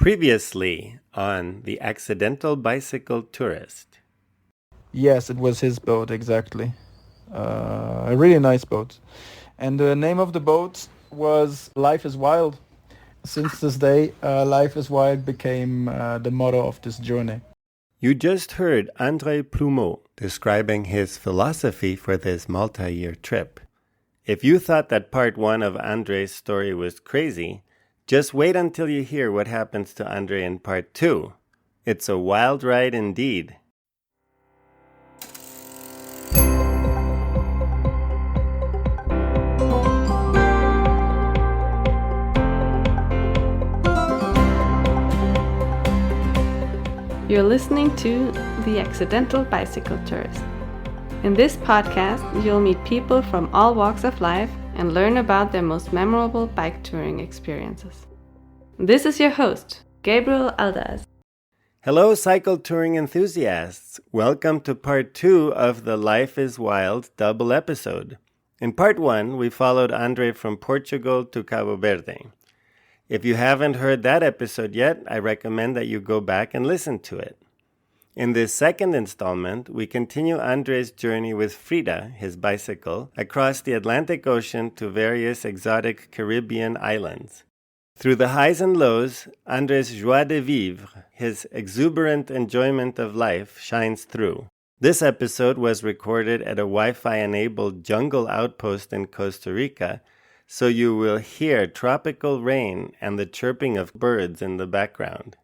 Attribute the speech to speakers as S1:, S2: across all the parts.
S1: Previously on The Accidental Bicycle Tourist.
S2: Yes, it was his boat, exactly. A really nice boat. And the name of the boat was Life is Wild. Since this day, Life is Wild became the motto of this journey.
S1: You just heard André Plumeau describing his philosophy for this multi-year trip. If you thought that part one of André's story was crazy, just wait until you hear what happens to André in part two. It's a wild ride indeed.
S3: You're listening to The Accidental Bicycle Tourist. In this podcast, you'll meet people from all walks of life and learn about their most memorable bike touring experiences. This is your host, Gabriel Aldaz.
S1: Hello, cycle touring enthusiasts. Welcome to part two of the Life is Wild double episode. In part one, we followed André from Portugal to Cabo Verde. If you haven't heard that episode yet, I recommend that you go back and listen to it. In this second installment, we continue André's journey with Frida, his bicycle, across the Atlantic Ocean to various exotic Caribbean islands. Through the highs and lows, André's joie de vivre, his exuberant enjoyment of life, shines through. This episode was recorded at a Wi-Fi-enabled jungle outpost in Costa Rica, so you will hear tropical rain and the chirping of birds in the background.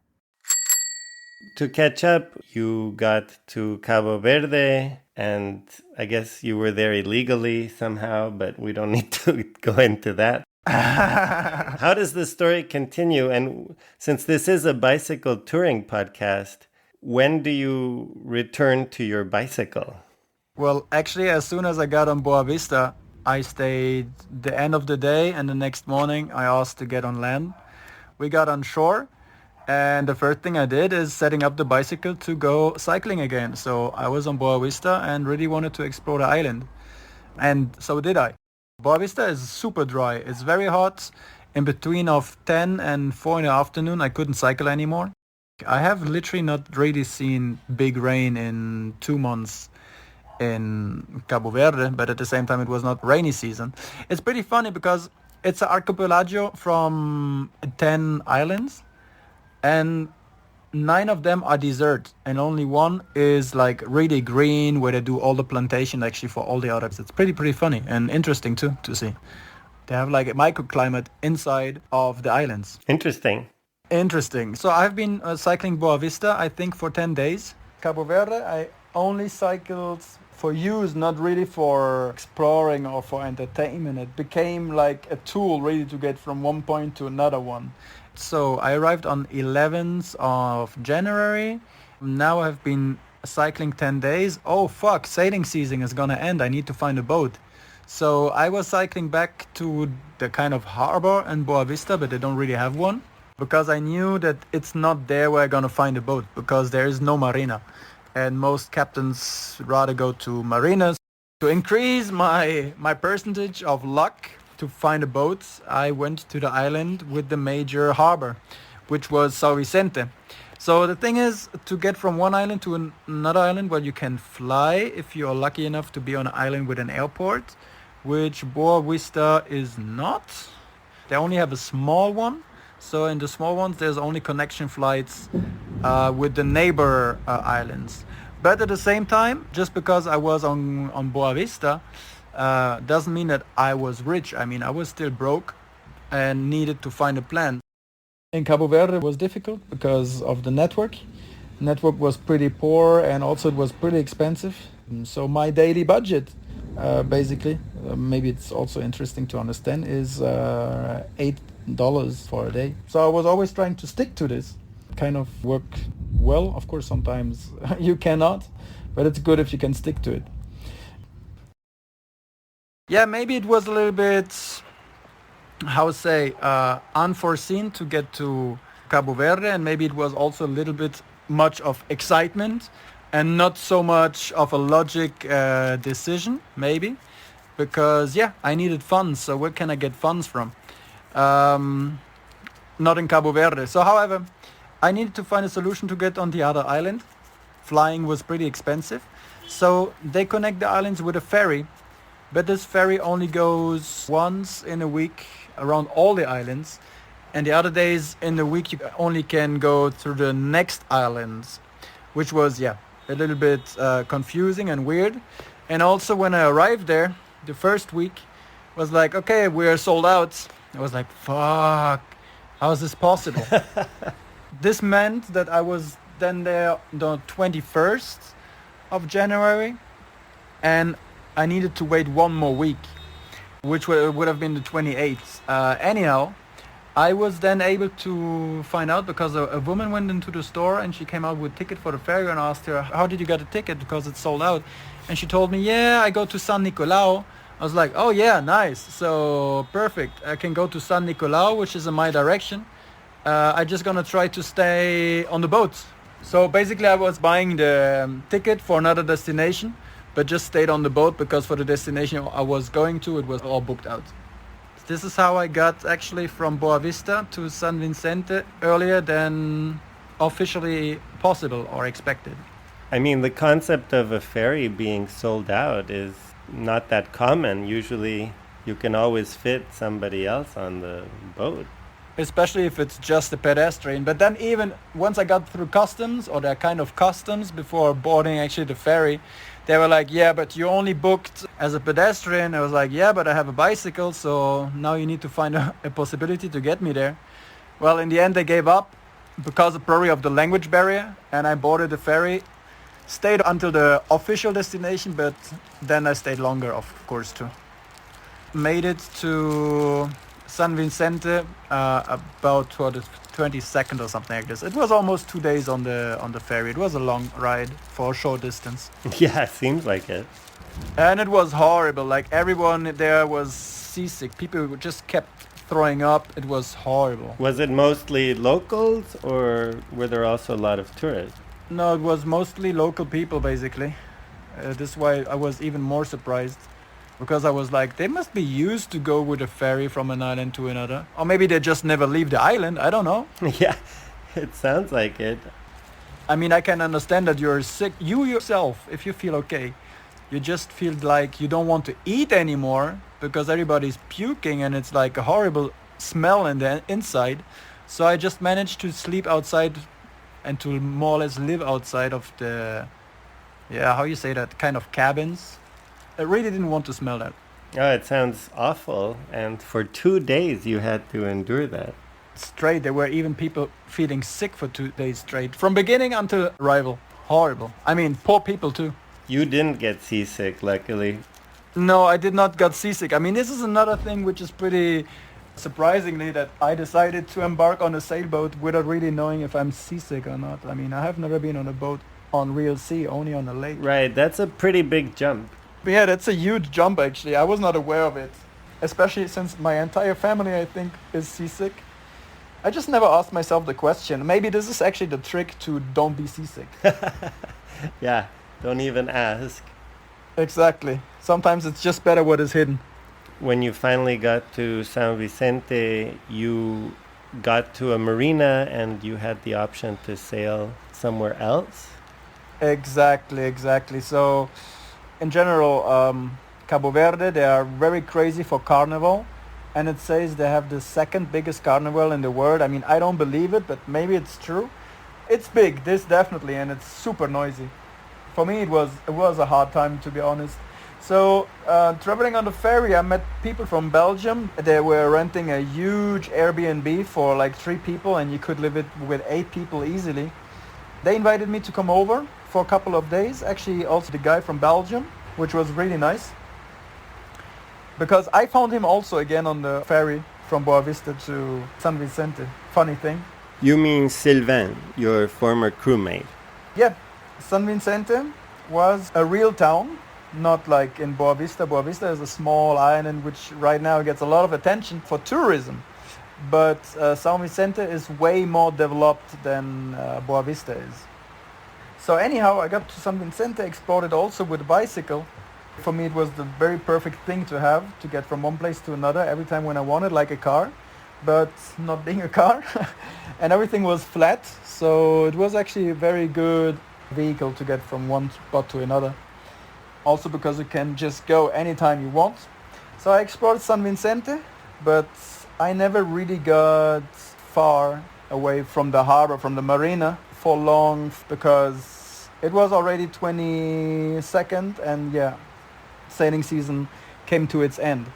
S1: To catch up, you got to Cabo Verde, and I guess you were there illegally somehow, but we don't need to go into that. How does the story continue? And since this is a bicycle touring podcast, when do you return to your bicycle?
S2: Well, actually, as soon as I got on Boa Vista, I stayed the end of the day, and the next morning I asked to get on land. We got on shore, and the first thing I did is setting up the bicycle to go cycling again. So I was on Boa Vista and really wanted to explore the island. And so did I. Boa Vista is super dry. It's very hot. In between of 10 and 4 in the afternoon, I couldn't cycle anymore. I have literally not really seen big rain in 2 months in Cabo Verde, but at the same time it was not rainy season. It's pretty funny because it's an archipelago from 10 islands, and 9 of them are desert, and only one is like really green, where they do all the plantation actually for all the others. It's pretty funny and interesting too to see. They have like a microclimate inside of the islands.
S1: Interesting.
S2: So I've been cycling Boa Vista, I think, for 10 days. Cabo Verde, I only cycled for use, not really for exploring or for entertainment. It became like a tool really to get from one point to another one. So I arrived on 11th of January. Now I've been cycling 10 days. Oh fuck, sailing season is gonna end. I need to find a boat. So I was cycling back to the kind of harbor in Boa Vista, but they don't really have one, because I knew that it's not there where I'm gonna find a boat, because there is no marina. And most captains rather go to marinas. To increase my percentage of luck to find a boat, I went to the island with the major harbor, which was São Vicente. So the thing is, to get from one island to another island, well, you can fly if you're lucky enough to be on an island with an airport, which Boa Vista is not. They only have a small one. So in the small ones, there's only connection flights with the neighbor islands. But at the same time, just because I was on Boa Vista, doesn't mean that I was rich. I mean, I was still broke and needed to find a plan. In Cabo Verde, it was difficult because of the network. Network was pretty poor, and also it was pretty expensive. So my daily budget, basically, maybe it's also interesting to understand, is $8 for a day. So I was always trying to stick to this. Kind of work well. Of course, sometimes you cannot, but it's good if you can stick to it. Yeah, maybe it was a little bit, unforeseen to get to Cabo Verde, and maybe it was also a little bit much of excitement and not so much of a logic decision, maybe, because I needed funds. So where can I get funds from? Not in Cabo Verde. So however, I needed to find a solution to get on the other island. Flying was pretty expensive. So they connect the islands with a ferry. But this ferry only goes once in a week around all the islands. And the other days in the week you only can go through the next islands. Which was, a little bit confusing and weird. And also when I arrived there, the first week was like, okay, we're sold out. I was like, fuck, how is this possible? This meant that I was then there the 21st of January, and I needed to wait one more week, which would have been the 28th. Anyhow, I was then able to find out because a woman went into the store and she came out with a ticket for the ferry, and I asked her, how did you get a ticket because it's sold out? And she told me, I go to San Nicolao. I was like, oh yeah, nice. So perfect. I can go to San Nicolao, which is in my direction. I just gonna try to stay on the boat. So basically I was buying the ticket for another destination, but just stayed on the boat because for the destination I was going to, it was all booked out. This is how I got actually from Boa Vista to San Vicente earlier than officially possible or expected.
S1: I mean, the concept of a ferry being sold out is not that common. Usually you can always fit somebody else on the boat.
S2: Especially if it's just a pedestrian. But then even once I got through customs, or their kind of customs, before boarding actually the ferry, they were like, but you only booked as a pedestrian. I was like, but I have a bicycle, so now you need to find a possibility to get me there. Well, in the end they gave up because probably of the language barrier, and I boarded the ferry, stayed until the official destination, but then I stayed longer, of course, too. Made it to San Vicente about the 22nd or something like this. It was almost 2 days on the ferry. It was a long ride for a short distance.
S1: Yeah, it seems like it.
S2: And it was horrible. Like everyone there was seasick. People just kept throwing up. It was horrible.
S1: Was it mostly locals or were there also a lot of tourists?
S2: No, it was mostly local people basically. This is why I was even more surprised. Because I was like, they must be used to go with a ferry from an island to another. Or maybe they just never leave the island. I don't know.
S1: Yeah, it sounds like it.
S2: I mean, I can understand that you're sick. You yourself, if you feel okay, you just feel like you don't want to eat anymore because everybody's puking and it's like a horrible smell in the inside. So I just managed to sleep outside and to more or less live outside of the, how you say that, kind of cabins. I really didn't want to smell that.
S1: Oh, it sounds awful. And for 2 days you had to endure that.
S2: Straight, there were even people feeling sick for 2 days straight. From beginning until arrival. Horrible. I mean, poor people too.
S1: You didn't get seasick, luckily.
S2: No, I did not get seasick. I mean, this is another thing which is pretty surprisingly that I decided to embark on a sailboat without really knowing if I'm seasick or not. I mean, I have never been on a boat on real sea, only on a lake.
S1: Right, that's a pretty big jump.
S2: But yeah, that's a huge jump actually. I was not aware of it. Especially since my entire family, I think, is seasick. I just never asked myself the question. Maybe this is actually the trick to don't be seasick.
S1: Yeah, don't even ask.
S2: Exactly. Sometimes it's just better what is hidden.
S1: When you finally got to San Vicente, you got to a marina and you had the option to sail somewhere else?
S2: Exactly. So, in general, Cabo Verde, they are very crazy for carnival. And it says they have the second biggest carnival in the world. I mean, I don't believe it, but maybe it's true. It's big, this definitely, and it's super noisy. For me, it was a hard time, to be honest. So, traveling on the ferry, I met people from Belgium. They were renting a huge Airbnb for like 3 people, and you could live it with 8 people easily. They invited me to come over for a couple of days. Actually, also the guy from Belgium, which was really nice. Because I found him also again on the ferry from Boa Vista to San Vicente. Funny thing.
S1: You mean Sylvain, your former crewmate?
S2: Yeah, San Vicente was a real town, not like in Boa Vista. Boa Vista is a small island which right now gets a lot of attention for tourism. But San Vicente is way more developed than Boa Vista is. So anyhow, I got to San Vicente, explored it also with a bicycle. For me, it was the very perfect thing to have, to get from one place to another every time when I wanted, like a car. but not being a car. And everything was flat, so it was actually a very good vehicle to get from one spot to another. Also because you can just go anytime you want. So I explored San Vicente, but I never really got far away from the harbor, from the marina for long, because it was already 22nd and yeah, sailing season came to its end.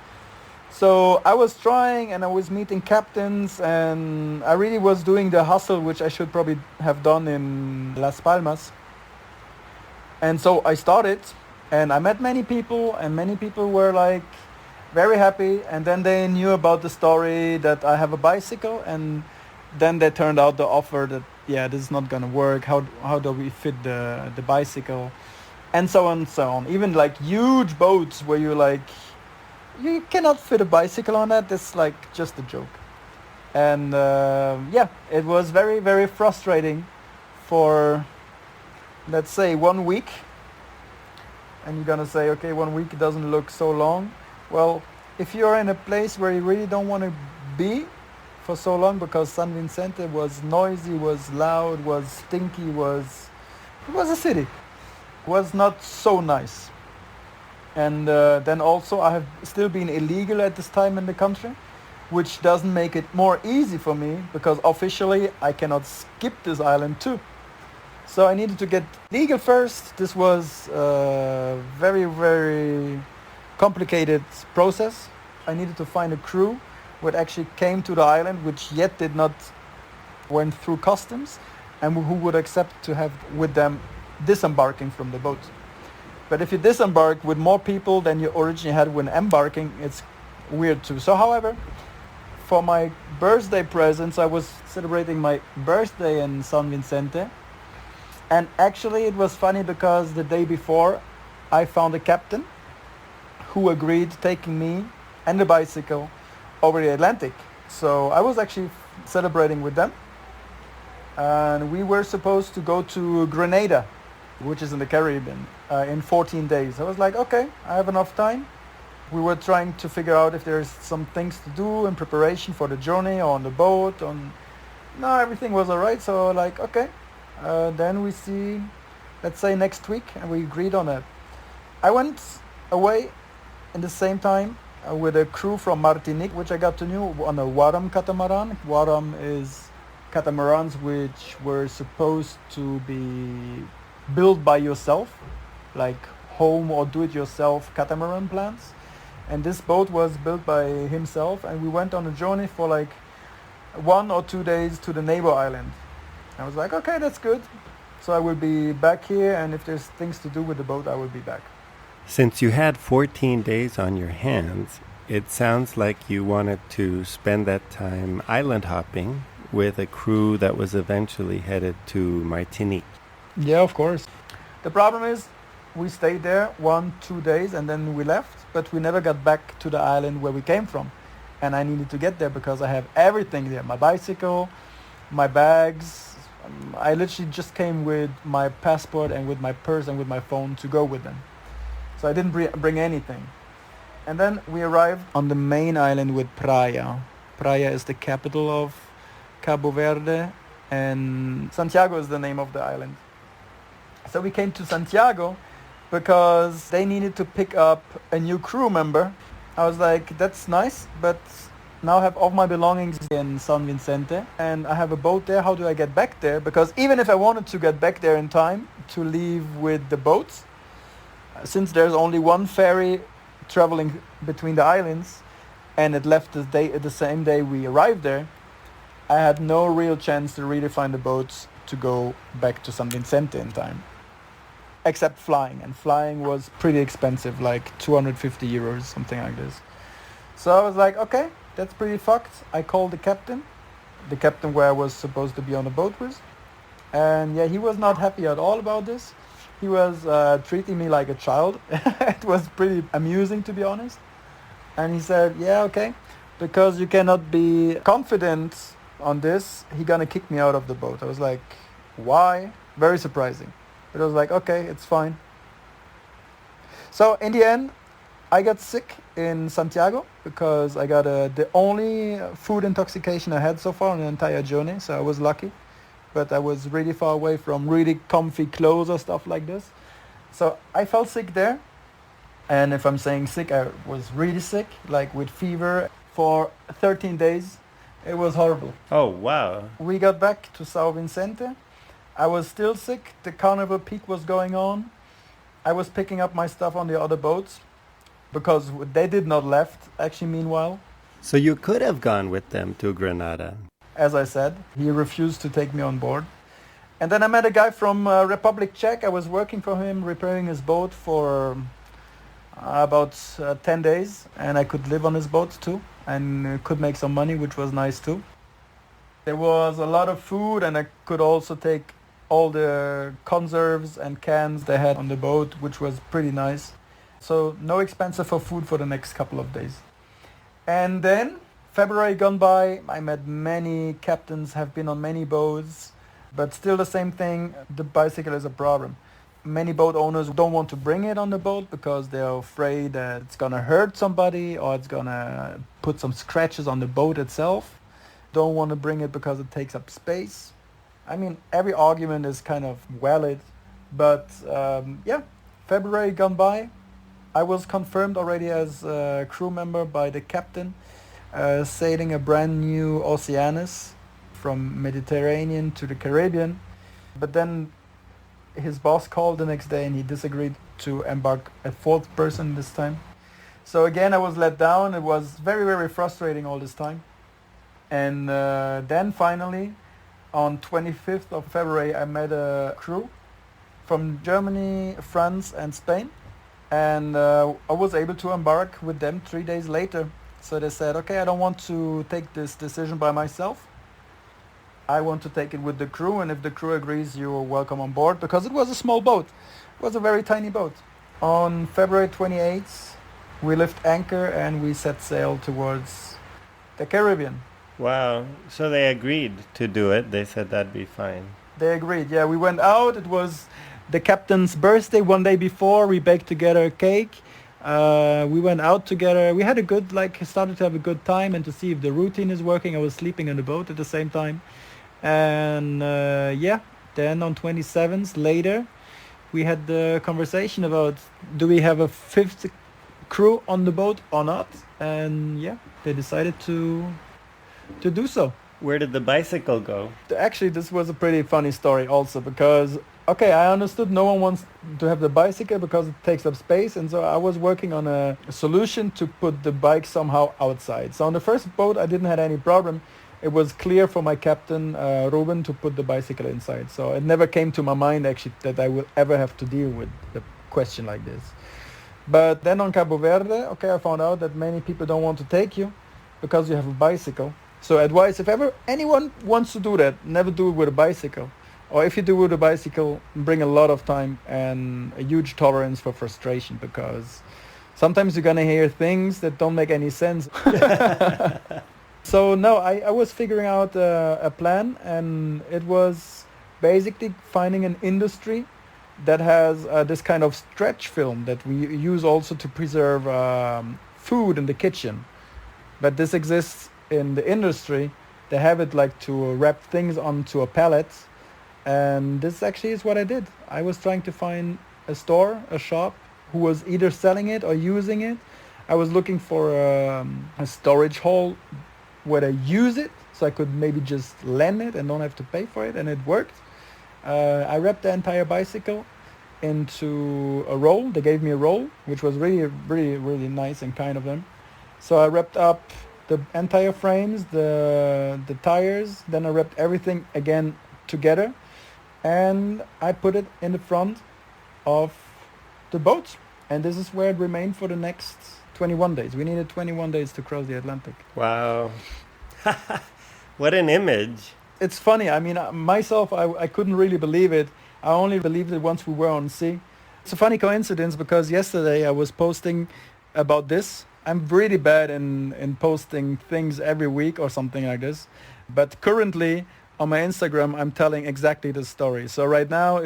S2: So I was trying and I was meeting captains and I really was doing the hustle, which I should probably have done in Las Palmas. And so I started and I met many people and many people were like very happy. And then they knew about the story that I have a bicycle, and then they turned out the offer that, yeah, this is not going to work. How do we fit the bicycle? And so on and so on. Even like huge boats where you cannot fit a bicycle on that. It's like just a joke. And yeah, it was very, very frustrating for, let's say, 1 week. And you're gonna say, okay, 1 week doesn't look so long. Well, if you're in a place where you really don't want to be for so long, because San Vicente was noisy, was loud, was stinky, it was a city. It was not so nice. And then also I have still been illegal at this time in the country, which doesn't make it more easy for me, because officially I cannot skip this island too. So I needed to get legal first. This was a very, very complicated process. I needed to find a crew which actually came to the island, which yet did not went through customs, and who would accept to have with them disembarking from the boat. But if you disembark with more people than you originally had when embarking, it's weird too. So however, for my birthday presents, I was celebrating my birthday in San Vicente. And actually it was funny because the day before I found a captain who agreed taking me and the bicycle over the Atlantic. So I was actually celebrating with them. And we were supposed to go to Grenada, which is in the Caribbean, in 14 days. I was like, okay, I have enough time. We were trying to figure out if there's some things to do in preparation for the journey or on the boat. No, everything was all right. So like, okay, then we see, let's say next week, and we agreed on that. I went away in the same time with a crew from Martinique, which I got to know on a Waram catamaran. Waram is catamarans which were supposed to be built by yourself, like home or do-it-yourself catamaran plans. And this boat was built by himself, and we went on a journey for like 1 or 2 days to the neighbor island. I was like, okay, that's good. So I will be back here, and if there's things to do with the boat, I will be back.
S1: Since you had 14 days on your hands, it sounds like you wanted to spend that time island hopping with a crew that was eventually headed to Martinique.
S2: Yeah, of course. The problem is we stayed there 1-2 days and then we left, but we never got back to the island where we came from. And I needed to get there because I have everything there. My bicycle, my bags. I literally just came with my passport and with my purse and with my phone to go with them. So I didn't bring anything. And then we arrived on the main island with Praia. Praia is the capital of Cabo Verde, and Santiago is the name of the island. So we came to Santiago because they needed to pick up a new crew member. I was like, that's nice, but now I have all my belongings in San Vicente and I have a boat there. How do I get back there? Because even if I wanted to get back there in time to leave with the boats, since there's only one ferry traveling between the islands and it left the same day we arrived there, I had no real chance to really find the boats to go back to San Vicente in time. Except flying, and flying was pretty expensive, like 250 euros, something like this. So I was like, okay, that's pretty fucked. I called the captain where I was supposed to be on the boat with. And yeah, he was not happy at all about this. He was treating me like a child. It was pretty amusing, to be honest. And he said, yeah, okay, because you cannot be confident on this, he gonna kick me out of the boat. I was like, why? Very surprising. But I was like, okay, it's fine. So in the end, I got sick in Santiago because I got the only food intoxication I had so far on the entire journey, so I was lucky. But I was really far away from really comfy clothes or stuff like this. So I felt sick there. And if I'm saying sick, I was really sick, like with fever for 13 days. It was horrible.
S1: Oh, wow.
S2: We got back to Sao Vicente. I was still sick. The Carnival Peak was going on. I was picking up my stuff on the other boats because they did not left, actually, meanwhile.
S1: So you could have gone with them to Granada.
S2: As I said, he refused to take me on board. And then I met a guy from Republic Czech. I was working for him, repairing his boat for about 10 days. And I could live on his boat too and could make some money, which was nice too. There was a lot of food and I could also take all the conserves and cans they had on the boat, which was pretty nice. So no expensive for food for the next couple of days. And then February gone by, I met many captains, have been on many boats, but still the same thing, the bicycle is a problem. Many boat owners don't want to bring it on the boat because they're afraid that it's gonna hurt somebody or it's gonna put some scratches on the boat itself. Don't want to bring it because it takes up space. I mean, every argument is kind of valid, but February gone by, I was confirmed already as a crew member by the captain. Sailing a brand new Oceanus from Mediterranean to the Caribbean. But then his boss called the next day and he disagreed to embark a fourth person this time. So again, I was let down. It was very, very frustrating all this time. And then finally, on 25th of February, I met a crew from Germany, France and Spain. And I was able to embark with them 3 days later. So they said, okay, I don't want to take this decision by myself. I want to take it with the crew, and if the crew agrees, you're welcome on board, because it was a small boat. It was a very tiny boat. On February 28th, we left anchor and we set sail towards the Caribbean.
S1: Wow. So they agreed to do it. They said that'd be fine.
S2: They agreed, yeah. We went out. It was the captain's birthday one day before. We baked together a cake. We went out together. We had started to have a good time and to see if the routine is working. I was sleeping on the boat at the same time. And then on 27th later, we had the conversation about do we have a fifth crew on the boat or not? And they decided to do so.
S1: Where did the bicycle go?
S2: Actually, this was a pretty funny story also because I understood no one wants to have the bicycle because it takes up space, and so I was working on a solution to put the bike somehow outside. So on the first boat, I didn't have any problem. It was clear for my captain, Ruben, to put the bicycle inside. So it never came to my mind, actually, that I would ever have to deal with a question like this. But then on Cabo Verde, I found out that many people don't want to take you because you have a bicycle. So advice, if ever anyone wants to do that, never do it with a bicycle. Or if you do with a bicycle, bring a lot of time and a huge tolerance for frustration, because sometimes you're going to hear things that don't make any sense. So no, I was figuring out a plan, and it was basically finding an industry that has this kind of stretch film that we use also to preserve food in the kitchen. But this exists in the industry. They have it like to wrap things onto a pallet. And this actually is what I did. I was trying to find a shop who was either selling it or using it. I was looking for a storage hall where they use it, so I could maybe just lend it and don't have to pay for it, and it worked. I wrapped the entire bicycle into a roll. They gave me a roll, which was really, really, really nice and kind of them. So I wrapped up the entire frames, the tires, then I wrapped everything again together, and I put it in the front of the boat. And this is where it remained for the next 21 days. We needed 21 days to cross the Atlantic.
S1: Wow. What an image.
S2: It's funny. I mean, myself, I couldn't really believe it. I only believed it once we were on sea. It's a funny coincidence because yesterday I was posting about this. I'm really bad in posting things every week or something like this. But currently on my Instagram, I'm telling exactly the story. So right now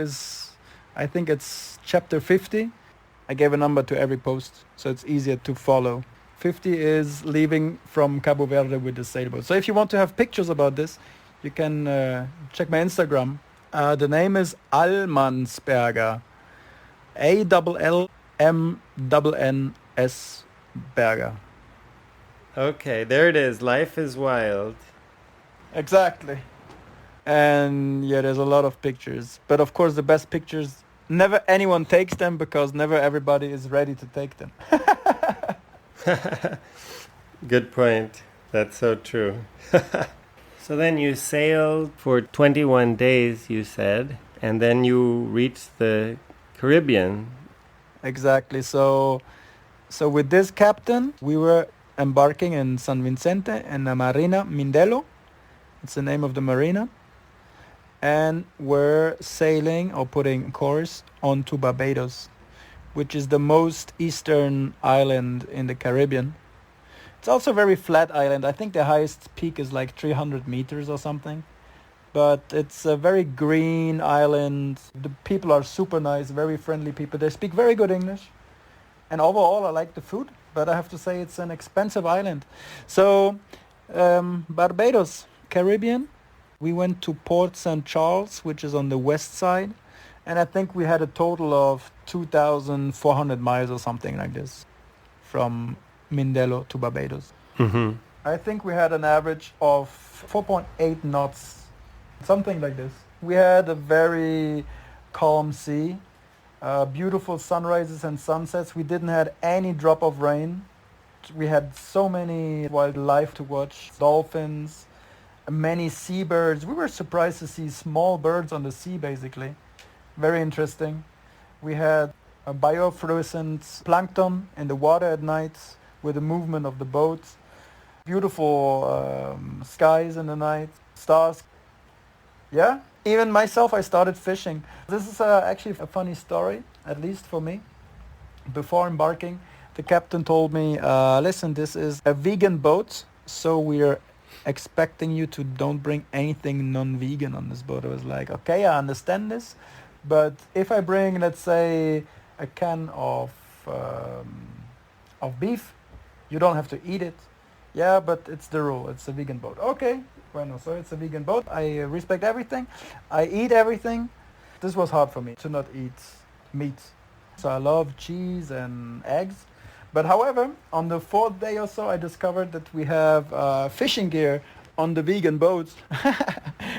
S2: I think it's chapter 50. I gave a number to every post, so it's easier to follow. 50 is leaving from Cabo Verde with the sailboat. So if you want to have pictures about this, you can check my Instagram. The name is Allmansberger. Allmnns Berger.
S1: Okay, there it is. Life is wild.
S2: Exactly. And yeah, there's a lot of pictures. But of course, the best pictures, never anyone takes them because never everybody is ready to take them.
S1: Good point. That's so true. So then you sailed for 21 days, you said, and then you reached the Caribbean.
S2: Exactly. So with this captain, we were embarking in San Vicente in the Marina Mindelo. It's the name of the marina. And we're sailing or putting course onto Barbados, which is the most eastern island in the Caribbean. It's also a very flat island. I think the highest peak is like 300 meters or something. But it's a very green island. The people are super nice, very friendly people. They speak very good English. And overall, I like the food. But I have to say it's an expensive island. So Barbados, Caribbean. We went to Port St. Charles, which is on the west side. And I think we had a total of 2,400 miles or something like this from Mindelo to Barbados.
S1: Mm-hmm.
S2: I think we had an average of 4.8 knots, something like this. We had a very calm sea, beautiful sunrises and sunsets. We didn't have any drop of rain. We had so many wildlife to watch, dolphins, many seabirds. We were surprised to see small birds on the sea, basically. Very interesting. We had a biofluorescent plankton in the water at night with the movement of the boat. Beautiful skies in the night, stars. Yeah, even myself, I started fishing. This is actually a funny story, at least for me. Before embarking, the captain told me, listen, this is a vegan boat, so we're expecting you to don't bring anything non-vegan on this boat. I was like, okay, I understand this, but if I bring, let's say, a can of beef, you don't have to eat it. Yeah, but it's the rule. It's a vegan boat. Okay, bueno, so it's a vegan boat. I respect everything. I eat everything. This was hard for me to not eat meat. So I love cheese and eggs. But however, on the 4th day or so, I discovered that we have fishing gear on the vegan boats,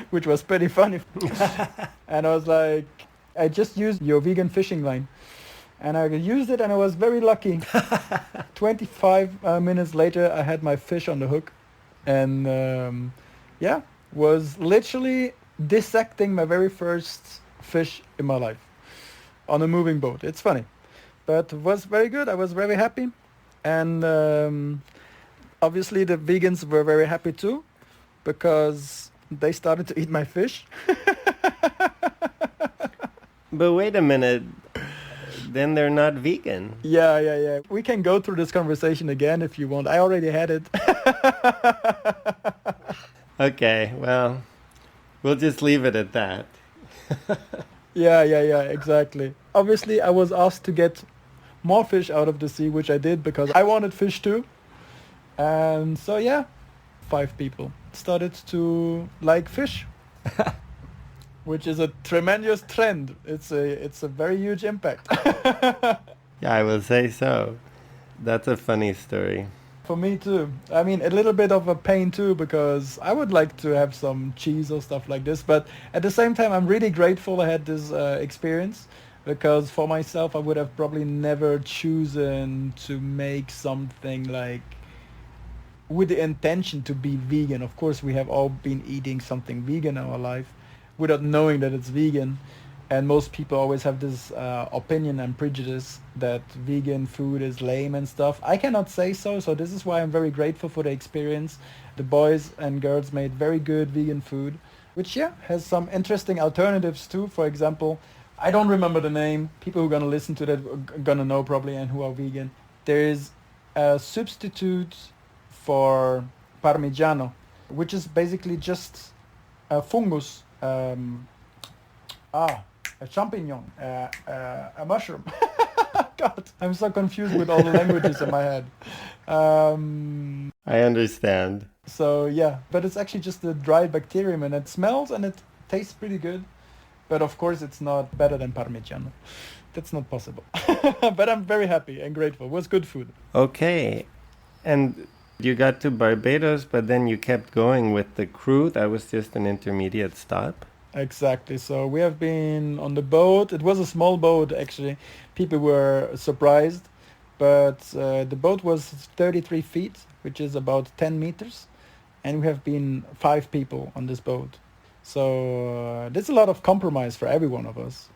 S2: which was pretty funny. And I was like, I just used your vegan fishing line. And I used it and I was very lucky. 25 minutes later, I had my fish on the hook. And was literally dissecting my very first fish in my life on a moving boat. It's funny. But it was very good. I was very happy. And obviously the vegans were very happy too, because they started to eat my fish.
S1: But wait a minute. Then they're not vegan.
S2: Yeah. We can go through this conversation again if you want. I already had it.
S1: Okay, well, we'll just leave it at that.
S2: Yeah, exactly. Obviously, I was asked to get more fish out of the sea, which I did because I wanted fish too. And so, 5 people started to like fish, which is a tremendous trend. It's a very huge impact.
S1: Yeah, I will say so. That's a funny story.
S2: For me too. I mean, a little bit of a pain too, because I would like to have some cheese or stuff like this. But at the same time, I'm really grateful I had this experience, because for myself, I would have probably never chosen to make something like with the intention to be vegan. Of course, we have all been eating something vegan in our life without knowing that it's vegan. And most people always have this opinion and prejudice that vegan food is lame and stuff. I cannot say so. So this is why I'm very grateful for the experience. The boys and girls made very good vegan food, which has some interesting alternatives too. For example, I don't remember the name. People who are going to listen to that are going to know probably, and who are vegan. There is a substitute for Parmigiano, which is basically just a fungus. A champignon, a mushroom. God, I'm so confused with all the languages in my head.
S1: I understand.
S2: So yeah, but it's actually just a dried bacterium, and it smells and it tastes pretty good. But of course, it's not better than Parmigiano. That's not possible. But I'm very happy and grateful. It was good food.
S1: Okay. And you got to Barbados, but then you kept going with the crew. That was just an intermediate stop.
S2: Exactly. So we have been on the boat. It was a small boat, actually. People were surprised, but the boat was 33 feet, which is about 10 meters, and we have been 5 people on this boat. So there's a lot of compromise for every one of us.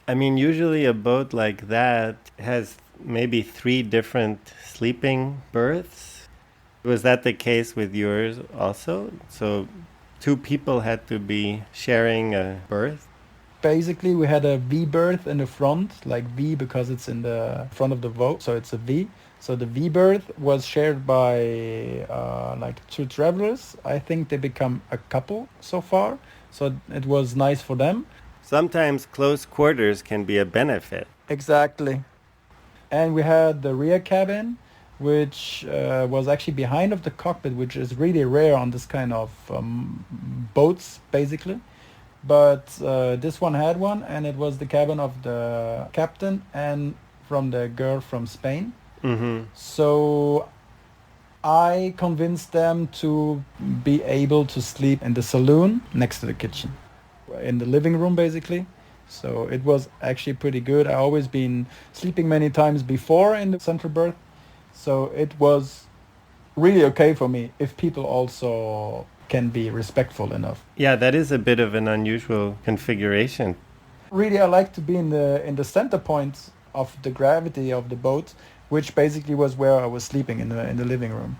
S1: I mean, usually a boat like that has maybe 3 different sleeping berths. Was that the case with yours also? So 2 people had to be sharing a berth?
S2: Basically, we had a V berth in the front, like V because it's in the front of the boat, so it's a V. So the V berth was shared by like 2 travelers. I think they become a couple so far, so it was nice for them.
S1: Sometimes close quarters can be a benefit.
S2: Exactly. And we had the rear cabin, which was actually behind of the cockpit, which is really rare on this kind of boats, basically. But this one had one, and it was the cabin of the captain and from the girl from Spain.
S1: Mm-hmm.
S2: So I convinced them to be able to sleep in the saloon next to the kitchen, in the living room, basically. So it was actually pretty good. I always been sleeping many times before in the central berth, so it was really okay for me if people also can be respectful enough.
S1: Yeah, that is a bit of an unusual configuration.
S2: Really, I like to be in the center point of the gravity of the boat, which basically was where I was sleeping in the living room.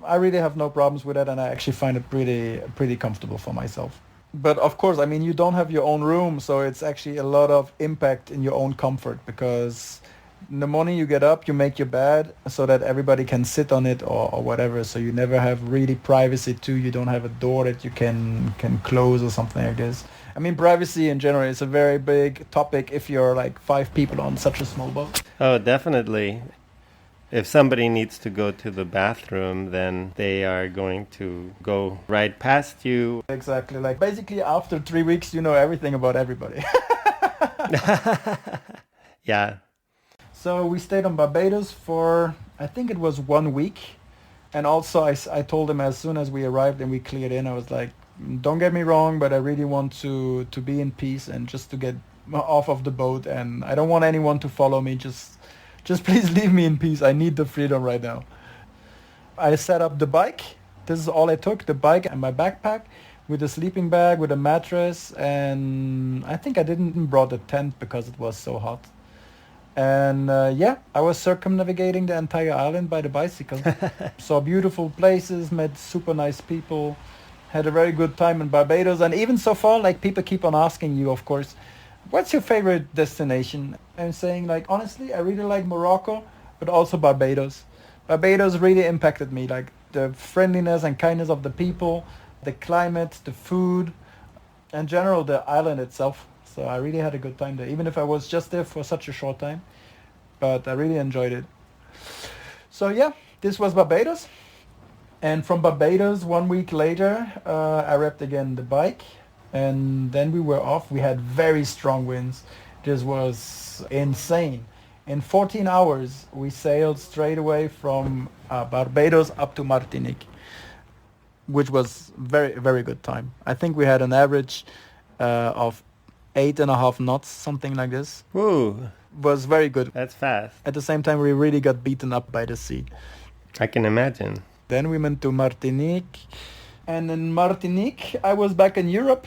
S2: I really have no problems with that, and I actually find it pretty comfortable for myself. But of course, I mean, you don't have your own room, so it's actually a lot of impact in your own comfort, because in the morning you get up, you make your bed so that everybody can sit on it or whatever. So you never have really privacy too. You don't have a door that you can close or something like this. I mean, privacy in general is a very big topic if you're like 5 people on such a small boat.
S1: Oh, definitely. If somebody needs to go to the bathroom, then they are going to go right past you.
S2: Exactly. Like basically after 3 weeks, you know everything about everybody.
S1: Yeah.
S2: So we stayed on Barbados for, I think it was 1 week. And also I told them as soon as we arrived and we cleared in, I was like, don't get me wrong, but I really want to be in peace and just to get off of the boat. And I don't want anyone to follow me. Just please leave me in peace. I need the freedom right now. I set up the bike. This is all I took, the bike and my backpack with a sleeping bag, with a mattress. And I think I didn't brought a tent because it was so hot. And yeah, I was circumnavigating the entire island by the bicycle. Saw beautiful places, met super nice people, had a very good time in Barbados. And even so far, like people keep on asking you, of course, what's your favorite destination? I'm saying, like, honestly, I really like Morocco, but also Barbados. Barbados really impacted me, like the friendliness and kindness of the people, the climate, the food, in general, the island itself. So I really had a good time there, even if I was just there for such a short time. But I really enjoyed it. So yeah, this was Barbados. And from Barbados, 1 week later, I wrapped again the bike. And then we were off. We had very strong winds. This was insane. In 14 hours, we sailed straight away from Barbados up to Martinique, which was very, very good time. I think we had an average of 8.5 knots, something like this.
S1: Woo,
S2: Was very good.
S1: that's fast.
S2: At the same time, we really got beaten up by the sea.
S1: I can imagine.
S2: Then we went to Martinique. And in Martinique, I was back in Europe.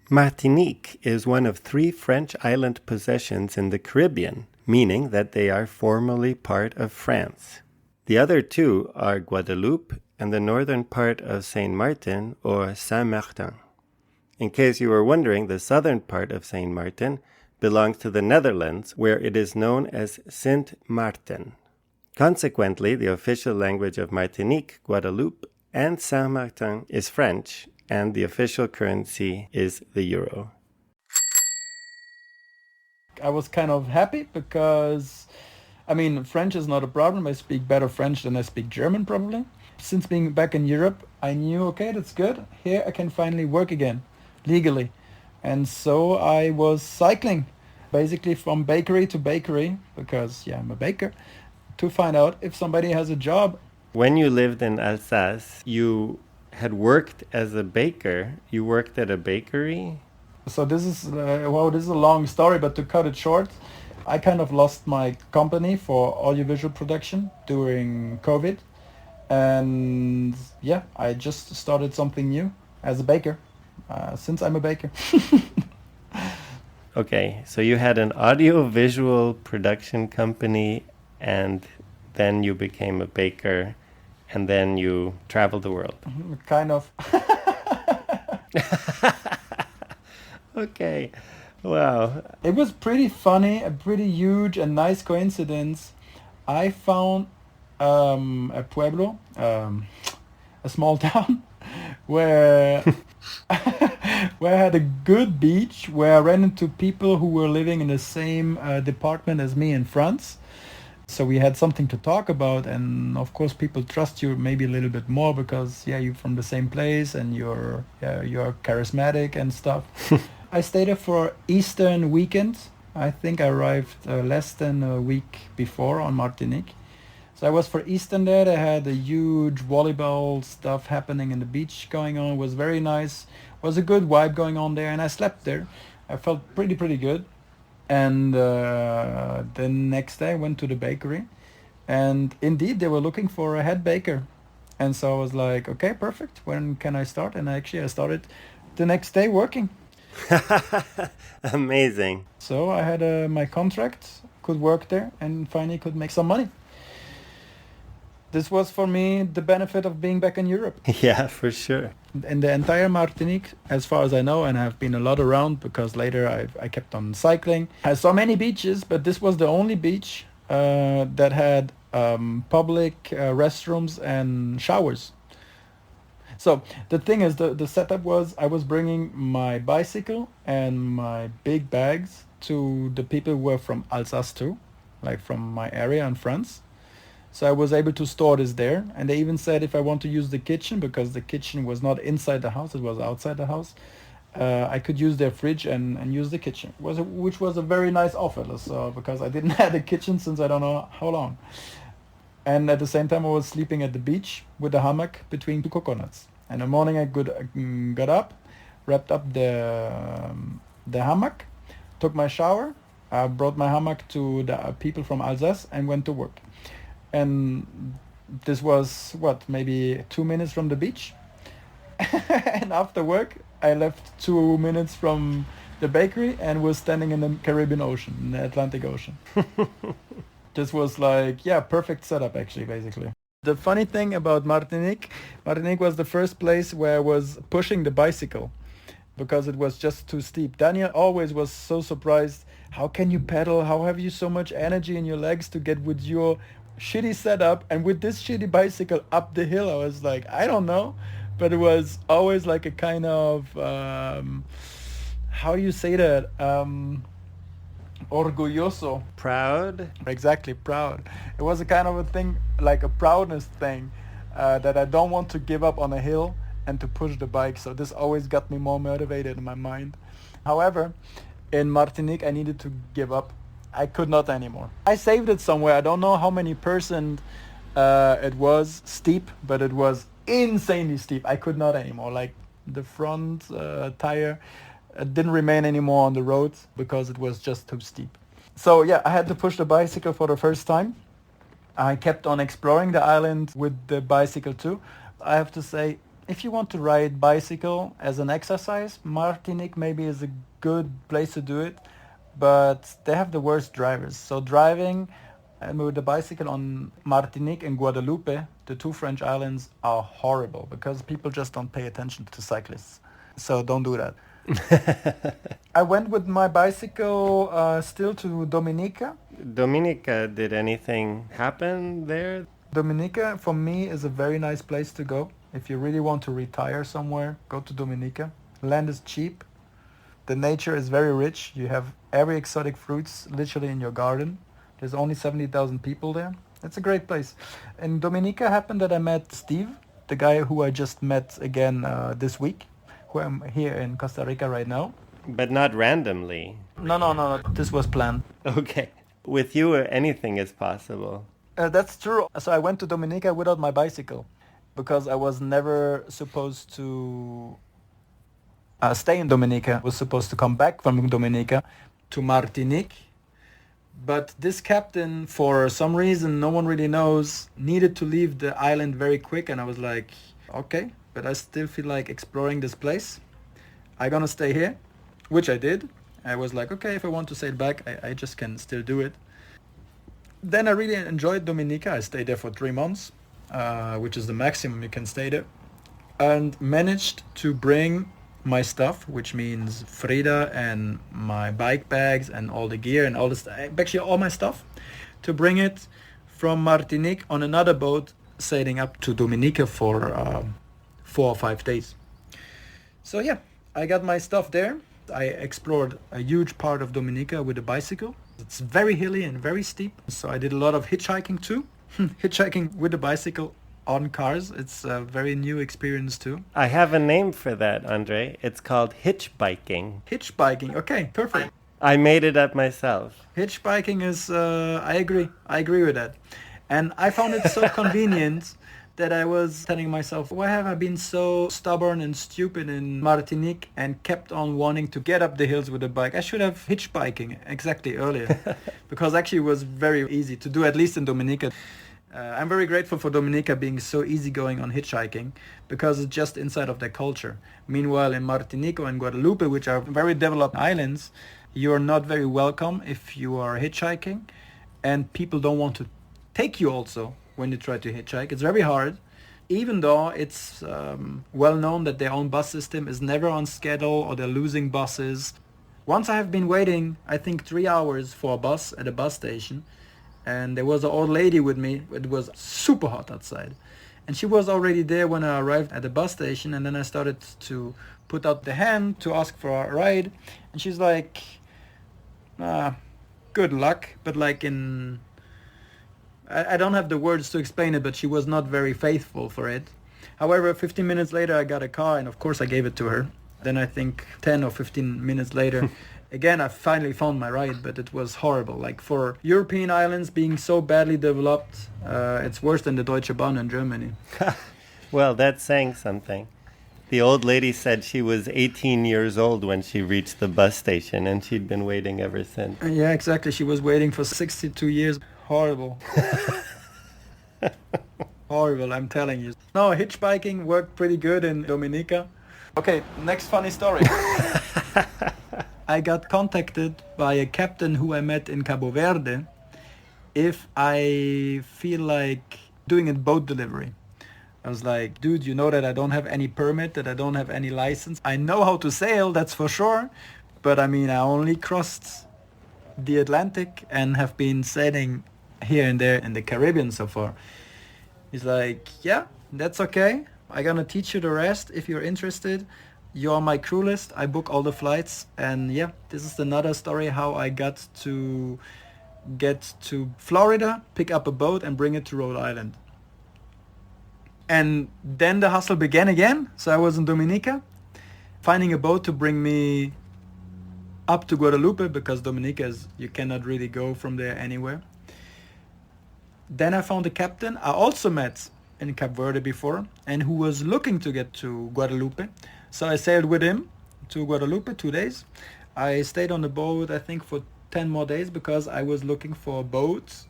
S1: Martinique is one of 3 French island possessions in the Caribbean, meaning that they are formally part of France. The other 2 are Guadeloupe and the northern part of Saint Martin or Saint-Martin. In case you were wondering, the southern part of Saint Martin belongs to the Netherlands, where it is known as Sint Maarten. Consequently, the official language of Martinique, Guadeloupe, and Saint Martin is French, and the official currency is the euro.
S2: I was kind of happy because, I mean, French is not a problem. I speak better French than I speak German probably. Since being back in Europe, I knew, okay, that's good. Here I can finally work again, legally. And so I was cycling, basically from bakery to bakery, because, yeah, I'm a baker, to find out if somebody has a job.
S1: When you lived in Alsace, you had worked as a baker. You worked at a bakery?
S2: So this is, this is a long story, but to cut it short, I kind of lost my company for audiovisual production during COVID. And yeah, I just started something new as a baker, since I'm a baker.
S1: Okay, so you had an audio-visual production company, and then you became a baker, and then you traveled the world.
S2: Kind of.
S1: Okay, wow.
S2: It was pretty funny, a pretty huge and nice coincidence. I found a pueblo, a small town, where where I had a good beach, where I ran into people who were living in the same department as me in France. So we had something to talk about, and of course people trust you maybe a little bit more because you're from the same place and you're charismatic and stuff. I stayed there for Eastern weekend. I think I arrived less than a week before on Martinique. So I was for Eastern there. They had a huge volleyball stuff happening in the beach going on. It was very nice. Was a good vibe going on there, and I slept there. I felt pretty good. And the next day I went to the bakery, and indeed they were looking for a head baker. And so I was like, okay, perfect. When can I start? And I started the next day working.
S1: Amazing.
S2: So I had my contract, could work there, and finally could make some money. This was for me the benefit of being back in Europe.
S1: Yeah, for sure.
S2: In the entire Martinique, as far as I know, and I've been a lot around because later I kept on cycling. I saw many beaches, but this was the only beach that had public restrooms and showers. So the thing is, the setup was I was bringing my bicycle and my big bags to the people who were from Alsace too, like from my area in France. So I was able to store this there, and they even said if I want to use the kitchen, because the kitchen was not inside the house, it was outside the house, I could use their fridge and use the kitchen, which was a very nice offer, so, because I didn't have a kitchen since I don't know how long. And at the same time I was sleeping at the beach with a hammock between two coconuts. And in the morning I got up, wrapped up the hammock, took my shower, brought my hammock to the people from Alsace and went to work. And this was, maybe 2 minutes from the beach. And after work, I left 2 minutes from the bakery and was standing in the Caribbean Ocean, in the Atlantic Ocean. This was like, perfect setup actually, basically. The funny thing about Martinique was the first place where I was pushing the bicycle because it was just too steep. Daniel always was so surprised. How can you pedal? How have you so much energy in your legs to get with your shitty setup and with this shitty bicycle up the hill? I was like, I don't know, but it was always like a kind of how you say that, orgulloso,
S1: Proud?
S2: exactly, proud. It was a kind of a thing, like a proudness thing, that I don't want to give up on a hill and to push the bike. So this always got me more motivated in my mind. However, in Martinique I needed to give up. I could not anymore. I saved it somewhere. I don't know how many percent it was steep, but it was insanely steep. I could not anymore. Like the front tire didn't remain anymore on the road because it was just too steep. So I had to push the bicycle for the first time. I kept on exploring the island with the bicycle too. I have to say, if you want to ride bicycle as an exercise, Martinique maybe is a good place to do it. But they have the worst drivers. So driving with the bicycle on Martinique and Guadeloupe, the two French islands, are horrible because people just don't pay attention to cyclists. So don't do that. I went with my bicycle still to Dominica.
S1: Dominica, did anything happen there?
S2: Dominica, for me, is a very nice place to go. If you really want to retire somewhere, go to Dominica. Land is cheap. The nature is very rich. You have every exotic fruits literally in your garden. There's only 70,000 people there. It's a great place. In Dominica happened that I met Steve, the guy who I just met again this week, who I'm here in Costa Rica right now.
S1: But not randomly.
S2: No. This was planned.
S1: Okay. With you, anything is possible.
S2: That's true. So I went to Dominica without my bicycle because I was never supposed to stay in Dominica. I was supposed to come back from Dominica to Martinique. But this captain, for some reason no one really knows, needed to leave the island very quick. And I was like, okay, but I still feel like exploring this place. I'm gonna stay here, which I did. I was like, okay, if I want to sail back, I just can still do it. Then I really enjoyed Dominica. I stayed there for 3 months, which is the maximum you can stay there. And managed to bring my stuff, which means Frida and my bike bags and all the gear and all this, actually all my stuff, to bring it from Martinique on another boat sailing up to Dominica for 4 or 5 days. So yeah, I got my stuff there. I explored a huge part of Dominica with a bicycle. It's very hilly and very steep. So I did a lot of hitchhiking too. Hitchhiking with a bicycle on cars. It's a very new experience too.
S1: I have a name for that, Andre. It's called hitchbiking.
S2: Hitchbiking, okay, perfect.
S1: I made it up myself.
S2: Hitchbiking is, I agree with that. And I found it so convenient that I was telling myself, why have I been so stubborn and stupid in Martinique and kept on wanting to get up the hills with a bike? I should have hitchbiking exactly earlier because actually it was very easy to do, at least in Dominica. I'm very grateful for Dominica being so easygoing on hitchhiking because it's just inside of their culture. Meanwhile, in Martinique and Guadeloupe, which are very developed islands, you're not very welcome if you are hitchhiking, and people don't want to take you also when you try to hitchhike. It's very hard, even though it's well known that their own bus system is never on schedule or they're losing buses. Once I have been waiting, I think 3 hours for a bus at a bus station, and there was an old lady with me. It was super hot outside. And she was already there when I arrived at the bus station, and then I started to put out the hand to ask for a ride. And she's like, good luck, but like in... I don't have the words to explain it, but she was not very faithful for it. However, 15 minutes later, I got a car, and of course I gave it to her. Then I think 10 or 15 minutes later, again, I finally found my ride, but it was horrible. Like for European islands being so badly developed, it's worse than the Deutsche Bahn in Germany.
S1: Well, that's saying something. The old lady said she was 18 years old when she reached the bus station, and she'd been waiting ever since.
S2: Yeah, exactly. She was waiting for 62 years. Horrible. Horrible, I'm telling you. No, hitchbiking worked pretty good in Dominica. Okay, next funny story. I got contacted by a captain who I met in Cabo Verde if I feel like doing a boat delivery. I was like, dude, you know that I don't have any permit, that I don't have any license. I know how to sail, that's for sure. But I mean, I only crossed the Atlantic and have been sailing here and there in the Caribbean so far. He's like, yeah, that's okay. I'm gonna teach you the rest if you're interested. You're on my crew list. I book all the flights. And yeah, this is another story how I got to get to Florida, pick up a boat and bring it to Rhode Island. And then the hustle began again. So I was in Dominica, finding a boat to bring me up to Guadeloupe, because Dominica is, you cannot really go from there anywhere. Then I found a captain I also met in Cape Verde before, and who was looking to get to Guadeloupe. So I sailed with him to Guadeloupe 2 days. I stayed on the boat, I think, for 10 more days because I was looking for boats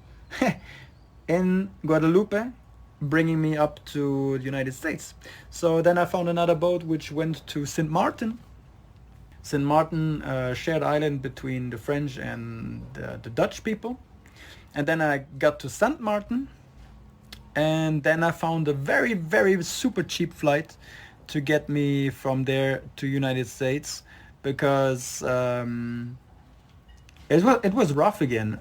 S2: in Guadeloupe, bringing me up to the United States. So then I found another boat which went to St. Martin. St. Martin, shared island between the French and the Dutch people. And then I got to St. Martin, and then I found a very, very super cheap flight to get me from there to United States, because it was rough again.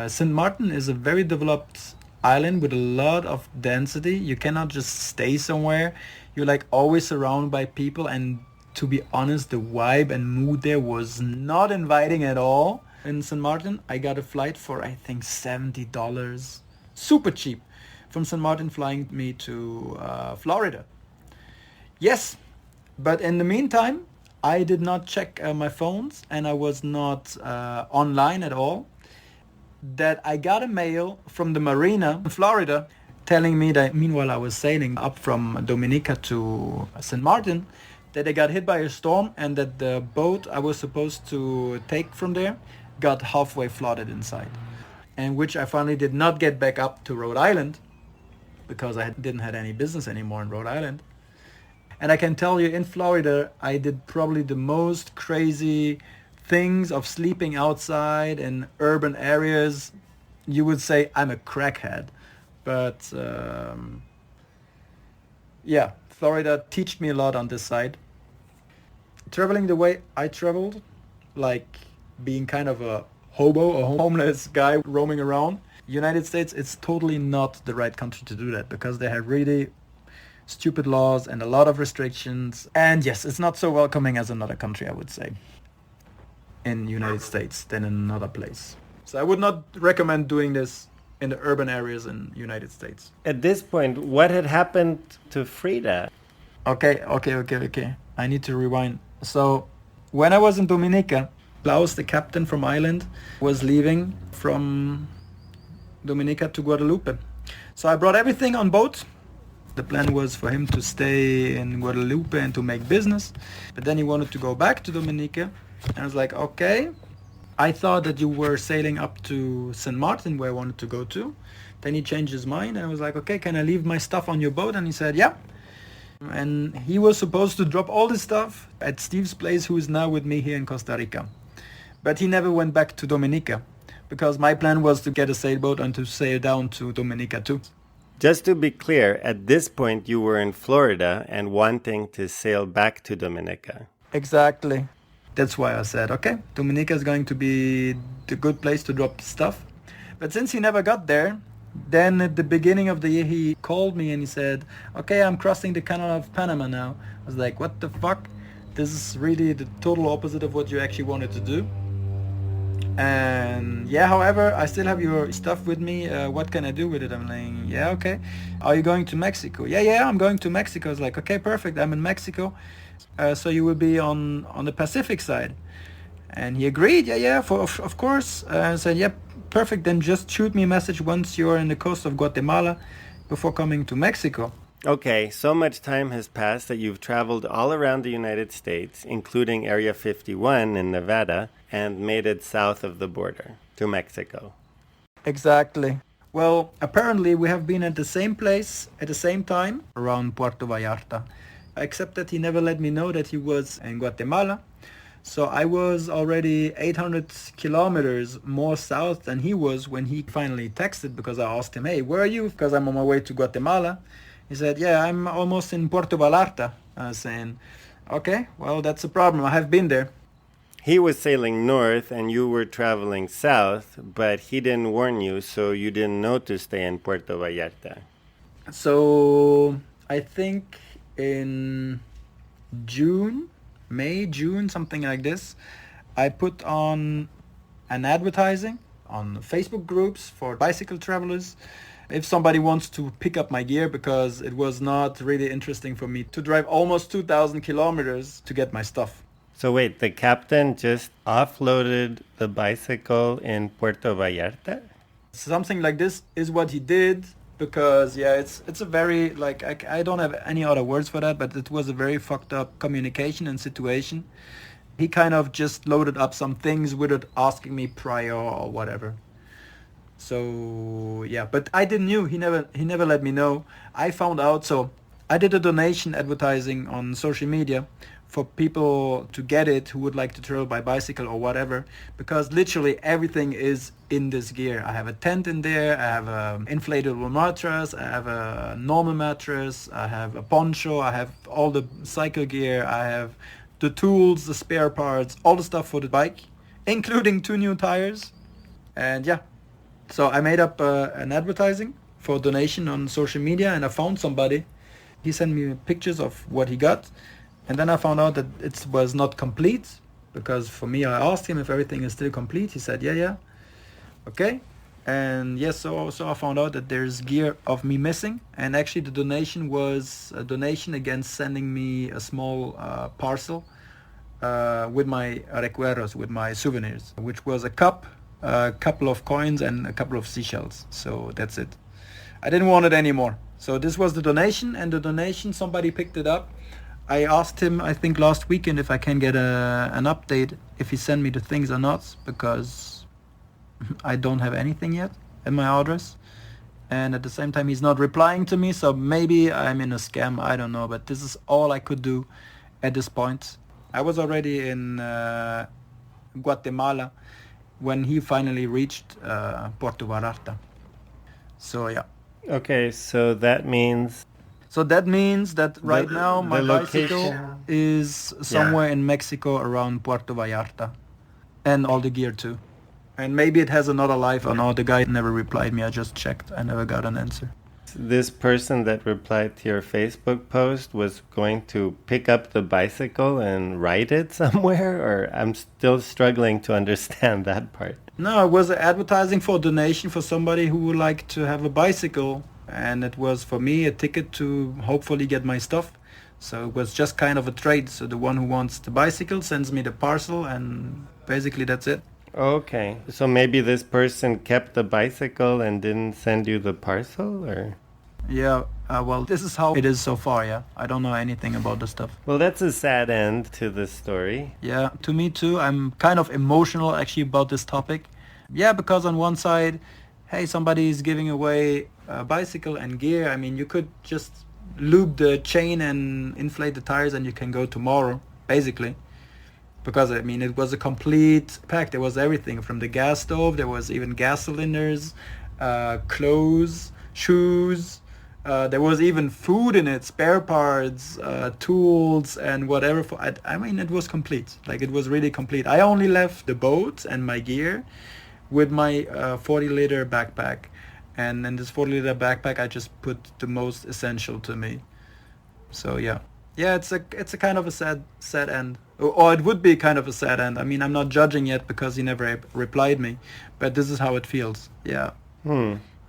S2: St. Martin is a very developed island with a lot of density. You cannot just stay somewhere. You're like always surrounded by people, and To be honest, the vibe and mood there was not inviting at all. In St. Martin, I got a flight for I think $70, super cheap, from St. Martin flying me to Florida. Yes, but in the meantime, I did not check my phones and I was not online at all. That I got a mail from the marina in Florida telling me that meanwhile I was sailing up from Dominica to St. Martin, that I got hit by a storm and that the boat I was supposed to take from there got halfway flooded inside. And which I finally did not get back up to Rhode Island because I didn't have any business anymore in Rhode Island. And I can tell you, in Florida, I did probably the most crazy things of sleeping outside in urban areas. You would say I'm a crackhead. But yeah, Florida taught me a lot on this side. Traveling the way I traveled, like being kind of a hobo, a homeless guy roaming around, United States, it's totally not the right country to do that because they have really stupid laws and a lot of restrictions. And yes, it's not so welcoming as another country, I would say, in United States than in another place. So I would not recommend doing this in the urban areas in United States.
S1: At this point, what had happened to Frida?
S2: Okay. I need to rewind. So when I was in Dominica, Klaus, the captain from Ireland, was leaving from Dominica to Guadalupe. So I brought everything on boat. The plan was for him to stay in Guadalupe and to make business. But then he wanted to go back to Dominica. And I was like, okay. I thought that you were sailing up to St. Martin where I wanted to go to. Then he changed his mind and I was like, okay, can I leave my stuff on your boat? And he said, yeah. And he was supposed to drop all this stuff at Steve's place, who is now with me here in Costa Rica. But he never went back to Dominica because my plan was to get a sailboat and to sail down to Dominica too.
S1: Just to be clear, at this point you were in Florida and wanting to sail back to Dominica.
S2: Exactly. That's why I said, okay, Dominica is going to be the good place to drop stuff. But since he never got there, then at the beginning of the year he called me and he said, okay, I'm crossing the Canal of Panama now. I was like, what the fuck? This is really the total opposite of what you actually wanted to do. And yeah, however, I still have your stuff with me. What can I do with it? I'm like, yeah, okay. Are you going to Mexico? Yeah, I'm going to Mexico. I was like, okay, perfect. I'm in Mexico. So you will be on the Pacific side. And he agreed. Yeah, of course. And said, yep, perfect. Then just shoot me a message once you're in the coast of Guatemala before coming to Mexico.
S1: Okay, so much time has passed that you've traveled all around the United States, including Area 51 in Nevada, and made it south of the border to Mexico.
S2: Exactly. Well, apparently we have been at the same place at the same time around Puerto Vallarta, except that he never let me know that he was in Guatemala. So I was already 800 kilometers more south than he was when he finally texted, because I asked him, hey, where are you? Because I'm on my way to Guatemala. He said, yeah, I'm almost in Puerto Vallarta. I was saying, okay, well, that's a problem. I have been there.
S1: He was sailing north and you were traveling south, but he didn't warn you, so you didn't know to stay in Puerto Vallarta.
S2: So I think in May, June, something like this, I put on an advertising on Facebook groups for bicycle travelers. If somebody wants to pick up my gear, because it was not really interesting for me to drive almost 2,000 kilometers to get my stuff.
S1: So wait, the captain just offloaded the bicycle in Puerto Vallarta?
S2: Something like this is what he did, because yeah, it's a very, like, I don't have any other words for that, but it was a very fucked up communication and situation. He kind of just loaded up some things without asking me prior or whatever. So yeah, but I didn't know. He never let me know. I found out, so I did a donation advertising on social media for people to get it who would like to travel by bicycle or whatever, because literally everything is in this gear. I have a tent in there, I have an inflatable mattress, I have a normal mattress, I have a poncho, I have all the cycle gear, I have the tools, the spare parts, all the stuff for the bike, including 2 new tires. And yeah, so I made up an advertising for donation on social media, and I found somebody. He sent me pictures of what he got, And then I found out that it was not complete, because for me, I asked him if everything is still complete. He said, yeah, okay. And yes, so I found out that there's gear of me missing. And actually the donation was a donation against sending me a small parcel with my recuerdos, with my souvenirs, which was a cup, a couple of coins, and a couple of seashells. So that's it. I didn't want it anymore. So this was the donation, and the donation, somebody picked it up. I asked him, I think last weekend, if I can get an update, if he sent me the things or not, because I don't have anything yet at my address. And at the same time, he's not replying to me, so maybe I'm in a scam, I don't know. But this is all I could do at this point. I was already in Guatemala when he finally reached Puerto Vallarta. So yeah.
S1: Okay, so that means
S2: that right now my
S1: the
S2: bicycle
S1: location
S2: is somewhere in Mexico around Puerto Vallarta, and all the gear too. And maybe it has another life or no. The guy never replied me. I just checked. I never got an answer.
S1: this person that replied to your Facebook post was going to pick up the bicycle and ride it somewhere, or I'm still struggling to understand that part.
S2: No, it was advertising for a donation for somebody who would like to have a bicycle, and it was for me a ticket to hopefully get my stuff. So it was just kind of a trade. So the one who wants the bicycle sends me the parcel, and basically that's it.
S1: Okay, so maybe this person kept the bicycle and didn't send you the parcel, or?
S2: Yeah, well, this is how it is so far, yeah. I don't know anything about the stuff.
S1: Well, that's a sad end to the story.
S2: Yeah, to me too. I'm kind of emotional actually about this topic. Yeah, because on one side, hey, somebody is giving away a bicycle and gear. I mean, you could just loop the chain and inflate the tires and you can go tomorrow, basically. Because, I mean, it was a complete pack. There was everything from the gas stove. There was even gas cylinders, clothes, shoes. There was even food in it, spare parts, tools, and whatever. I mean, it was complete. Like, it was really complete. I only left the boat and my gear with my 40-liter backpack. And in this 40-liter backpack, I just put the most essential to me. So, yeah. Yeah, it's a kind of a sad end. Or it would be kind of a sad end. I mean, I'm not judging yet because he never replied me. But this is how it feels. Yeah.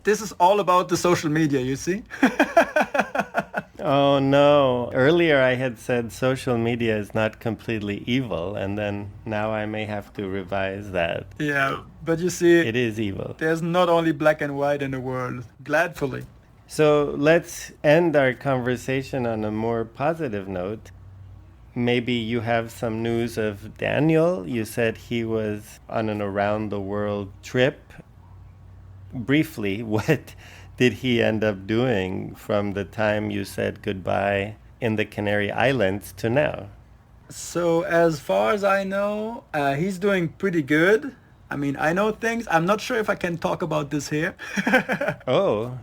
S2: This is all about the social media, you see?
S1: Oh no. Earlier I had said social media is not completely evil, and then now I may have to revise that.
S2: Yeah, but you see,
S1: It is evil.
S2: there's not only black and white in the world, gladfully.
S1: So let's end our conversation on a more positive note. Maybe you have some news of Daniel. You said he was on an around the world trip. Briefly, what did he end up doing from the time you said goodbye in the Canary Islands to now?
S2: So as far as I know, he's doing pretty good. I mean, I know things. I'm not sure if I can talk about this here.
S1: Oh,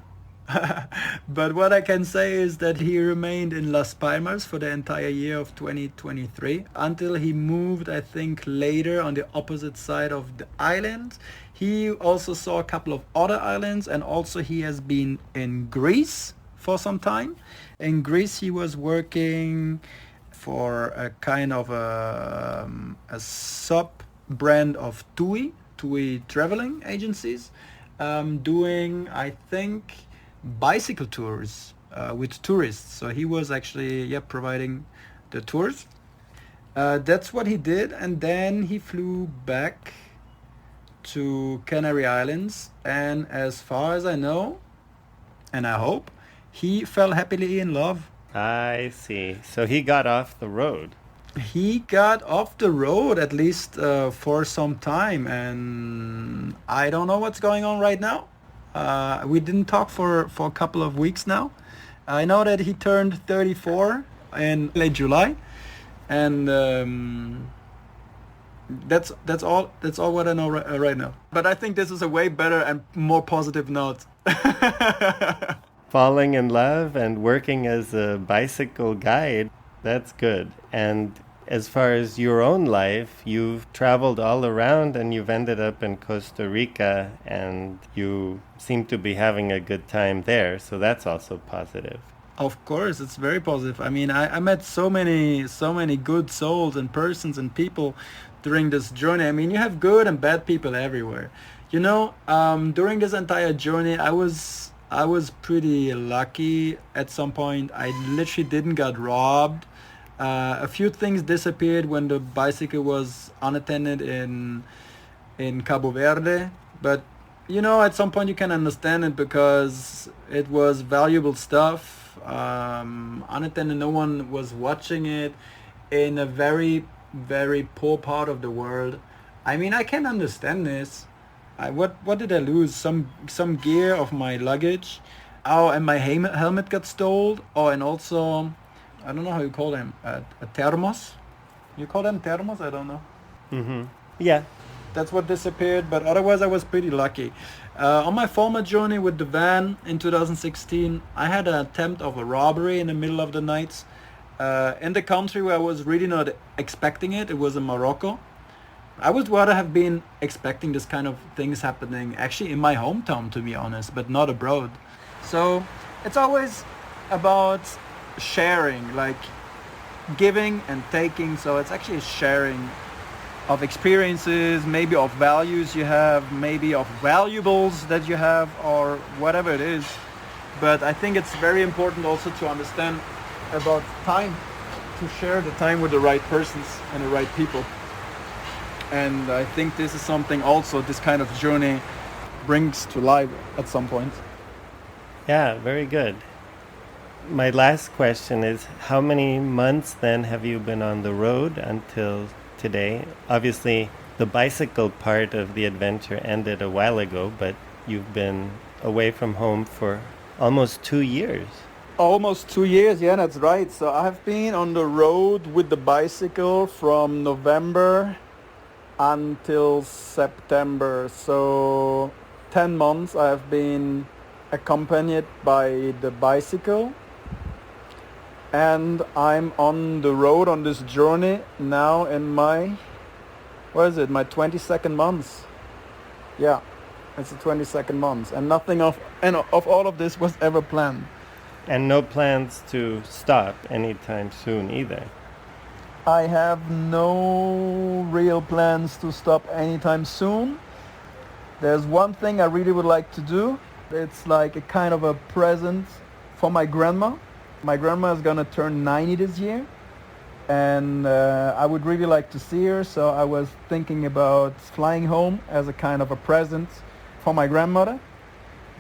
S2: But what I can say is that he remained in Las Palmas for the entire year of 2023 until he moved, I think, later on the opposite side of the island. He also saw a couple of other islands, and also he has been in Greece for some time. In Greece, he was working for a kind of a sub-brand of TUI traveling agencies, doing, I think, bicycle tours with tourists. So he was actually providing the tours. That's what he did, and then he flew back to Canary Islands, and as far as I know, and I hope, he fell happily in love.
S1: I see. So he got off the road.
S2: He got off the road, at least for some time, and I don't know what's going on right now. We didn't talk for a couple of weeks now. I know that he turned 34 in late July, and that's all what I know right now. But I think this is a way better and more positive note.
S1: Falling in love and working as a bicycle guide, that's good. And as far as your own life, you've traveled all around and you've ended up in Costa Rica, and you seem to be having a good time there. So that's also positive.
S2: Of course, it's very positive. I mean, I met so many good souls and persons and people during this journey. I mean, you have good and bad people everywhere. During this entire journey, I was pretty lucky. At some point, I literally didn't get robbed. A few things disappeared when the bicycle was unattended in Cabo Verde, but at some point you can understand it because it was valuable stuff. Unattended, no one was watching it in a very, very poor part of the world. I mean, I can understand this. What did I lose? Some gear of my luggage. Oh, and my helmet got stolen. Oh, and also, I don't know how you call them. A thermos. You call them thermos? I don't know.
S1: Mm-hmm. Yeah.
S2: That's what disappeared, but otherwise I was pretty lucky. On my former journey with the van in 2016, I had an attempt of a robbery in the middle of the night in the country where I was really not expecting it. It was in Morocco. I would rather have been expecting this kind of things happening actually in my hometown, to be honest, but not abroad. So it's always about sharing, like giving and taking. So it's actually sharing of experiences, maybe of values you have, maybe of valuables that you have, or whatever it is. But I think it's very important also to understand about time, to share the time with the right persons and the right people. And I think this is something also this kind of journey brings to life at some point.
S1: Yeah, very good. My last question is, how many months then have you been on the road until today? Obviously, the bicycle part of the adventure ended a while ago, but you've been away from home for almost 2 years.
S2: Almost 2 years, yeah, that's right. So I have been on the road with the bicycle from November until September. So 10 months I have been accompanied by the bicycle. And I'm on the road on this journey now in my 22nd month. Yeah, it's the 22nd month. And nothing of all of this was ever planned.
S1: And no plans to stop anytime soon either.
S2: I have no real plans to stop anytime soon. There's one thing I really would like to do. It's like a kind of a present for my grandma. My grandma is gonna turn 90 this year, and I would really like to see her. So I was thinking about flying home as a kind of a present for my grandmother,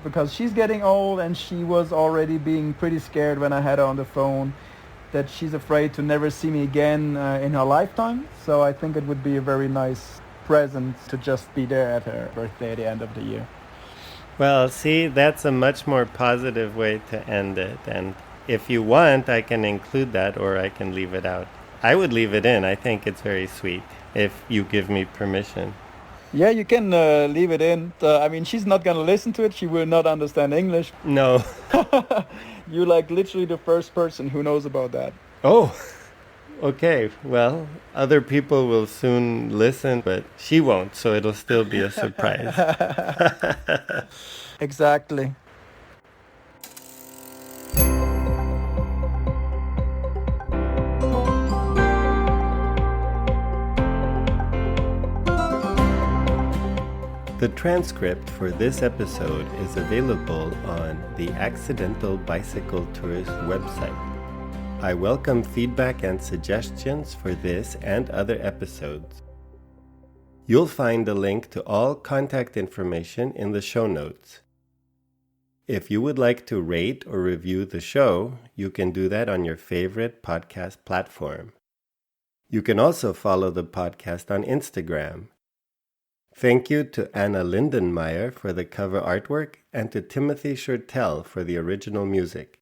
S2: because she's getting old and she was already being pretty scared when I had her on the phone that she's afraid to never see me again in her lifetime. So I think it would be a very nice present to just be there at her birthday at the end of the year.
S1: Well, see, that's a much more positive way to end it. And if you want, I can include that or I can leave it out. I would leave it in. I think it's very sweet if you give me permission.
S2: Yeah, you can leave it in. I mean, she's not going to listen to it. She will not understand English.
S1: No.
S2: You're like literally the first person who knows about that.
S1: Oh, okay. Well, other people will soon listen, but she won't, so it'll still be a surprise.
S2: Exactly.
S1: The transcript for this episode is available on the Accidental Bicycle Tourist website. I welcome feedback and suggestions for this and other episodes. You'll find a link to all contact information in the show notes. If you would like to rate or review the show, you can do that on your favorite podcast platform. You can also follow the podcast on Instagram. Thank you to Anna Lindenmeyer for the cover artwork and to Timothy Shurtell for the original music.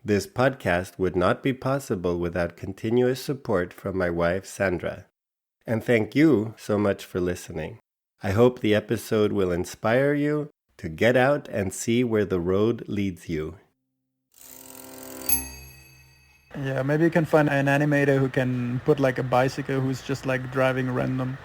S1: This podcast would not be possible without continuous support from my wife Sandra. And thank you so much for listening. I hope the episode will inspire you to get out and see where the road leads you.
S2: Yeah, maybe you can find an animator who can put like a bicycle who's just like driving random.